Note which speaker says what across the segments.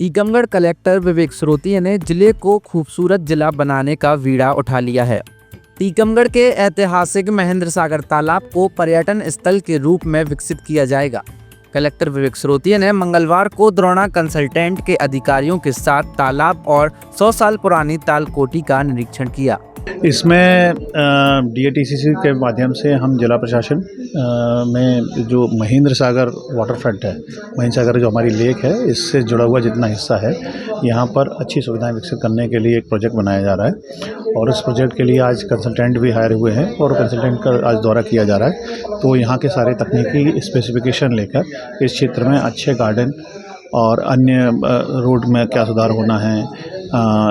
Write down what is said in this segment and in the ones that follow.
Speaker 1: Tikamgarh collector विवेक स्रोतिया ने जिले को खूबसूरत जिला बनाने का बीड़ा उठा लिया है। टीकमगढ़ के ऐतिहासिक महेंद्र सागर तालाब को पर्यटन स्थल के रूप में विकसित किया जाएगा। कलेक्टर विवेक स्रोतिया ने मंगलवार को द्रोणा कंसल्टेंट के अधिकारियों के साथ तालाब और 100 साल पुरानी तालकोटी का निरीक्षण किया।
Speaker 2: इसमें DATCC के माध्यम से हम जिला प्रशासन में जो महेंद्र सागर वाटर फ्रंट है, महेंद्र सागर जो हमारी लेक है, इससे जुड़ा हुआ जितना हिस्सा है, यहाँ पर अच्छी सुविधाएं विकसित करने के लिए एक प्रोजेक्ट बनाया जा रहा है और उस प्रोजेक्ट के लिए आज कंसल्टेंट भी हायर हुए हैं और कंसल्टेंट का आज दौरा किया जा रहा है। तो यहाँ के सारे तकनीकी स्पेसिफिकेशन लेकर इस क्षेत्र में अच्छे गार्डन और अन्य रोड में क्या सुधार होना है,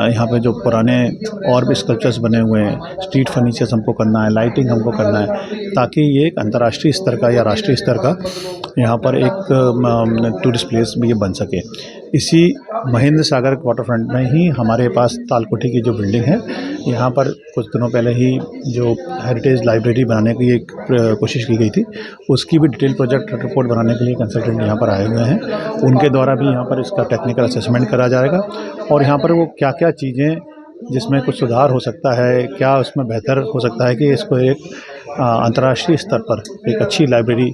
Speaker 2: यहाँ पे जो पुराने और भी स्कल्पचर्स बने हुए हैं, स्ट्रीट फर्नीचर्स हमको करना है, लाइटिंग हमको करना है, ताकि ये एक अंतर्राष्ट्रीय स्तर का या राष्ट्रीय स्तर का यहाँ पर एक टूरिस्ट प्लेस भी ये बन सके। इसी महेंद्र सागर वाटर फ्रंट में ही हमारे पास तालकोटी की जो बिल्डिंग है, यहाँ पर कुछ दिनों पहले ही जो हेरिटेज लाइब्रेरी बनाने की एक कोशिश की गई थी, उसकी भी डिटेल प्रोजेक्ट रिपोर्ट बनाने के लिए कंसल्टेंट यहाँ पर आए हुए हैं। उनके द्वारा भी यहाँ पर इसका टेक्निकल असेसमेंट करा जाएगा और यहाँ पर वो क्या क्या चीज़ें जिसमें कुछ सुधार हो सकता है, क्या उसमें बेहतर हो सकता है कि इसको एक अंतर्राष्ट्रीय स्तर पर एक अच्छी लाइब्रेरी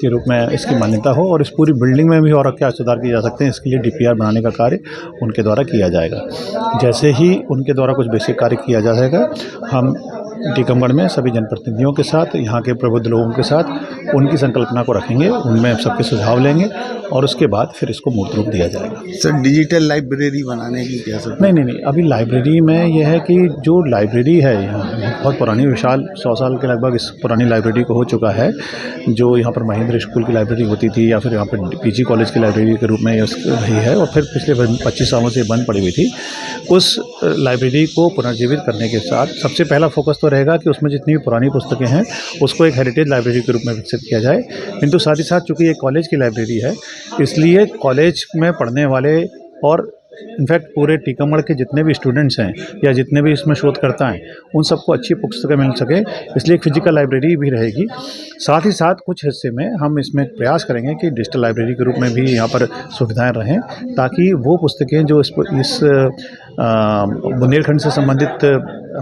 Speaker 2: के रूप में इसकी मान्यता हो और इस पूरी बिल्डिंग में भी और क्या सुधार किए जा सकते हैं, इसके लिए DPR बनाने का कार्य उनके द्वारा किया जाएगा। जैसे ही उनके द्वारा कुछ बेसिक कार्य किया जाएगा, हम टीकमगढ़ में सभी जनप्रतिनिधियों के साथ, यहाँ के प्रबुद्ध लोगों के साथ उनकी संकल्पना को रखेंगे, उनमें सबके सुझाव लेंगे और उसके बाद फिर इसको मूर्त रूप दिया जाएगा।
Speaker 3: सर, डिजिटल लाइब्रेरी बनाने की क्या सर?
Speaker 2: नहीं, अभी लाइब्रेरी में यह है कि जो लाइब्रेरी है यहाँ बहुत पुरानी, विशाल 100 साल के लगभग इस पुरानी लाइब्रेरी को हो चुका है। जो यहाँ पर महेंद्र स्कूल की लाइब्रेरी होती थी या फिर यहाँ पर PG कॉलेज की लाइब्रेरी के रूप में रही है और फिर पिछले 25 सालों से बंद पड़ी हुई थी, उस लाइब्रेरी को पुनर्जीवित करने के साथ सबसे पहला फोकस तो रहेगा कि उसमें जितनी भी पुरानी पुस्तकें हैं उसको एक हेरिटेज लाइब्रेरी के रूप में विकसित किया जाए। किंतु साथ ही साथ चूँकि ये कॉलेज की लाइब्रेरी है, इसलिए कॉलेज में पढ़ने वाले और इनफैक्ट पूरे टीकमगढ़ के जितने भी स्टूडेंट्स हैं या जितने भी इसमें शोधकर्ता हैं, उन सबको अच्छी पुस्तकें मिल सके, इसलिए एक फिजिकल लाइब्रेरी भी रहेगी। साथ ही साथ कुछ हिस्से में हम इसमें प्रयास करेंगे कि डिजिटल लाइब्रेरी के रूप में भी यहाँ पर सुविधाएं रहें, ताकि वो पुस्तकें जो इस बुंदेलखंड से संबंधित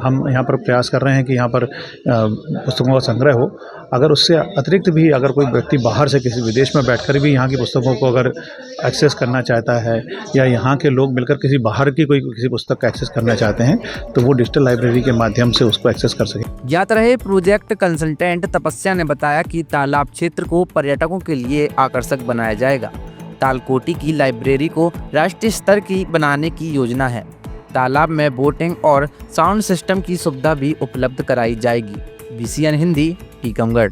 Speaker 2: हम यहाँ पर प्रयास कर रहे हैं कि यहाँ पर पुस्तकों का संग्रह हो। अगर उससे अतिरिक्त भी अगर कोई व्यक्ति बाहर से किसी विदेश में बैठकर भी यहाँ की पुस्तकों को अगर एक्सेस करना चाहता है या यहाँ के लोग मिलकर किसी बाहर की किसी पुस्तक का एक्सेस करना चाहते हैं, तो वो डिजिटल लाइब्रेरी के माध्यम से उसको एक्सेस कर सकें।
Speaker 1: ज्ञात रहे प्रोजेक्ट कंसल्टेंट तपस्या ने बताया कि तालाब क्षेत्र को पर्यटकों के लिए आकर्षक बनाया जाएगा। तालकोटी की लाइब्रेरी को राष्ट्रीय स्तर की बनाने की योजना है। तालाब में बोटिंग और साउंड सिस्टम की सुविधा भी उपलब्ध कराई जाएगी। BCN हिंदी, टीकमगढ़।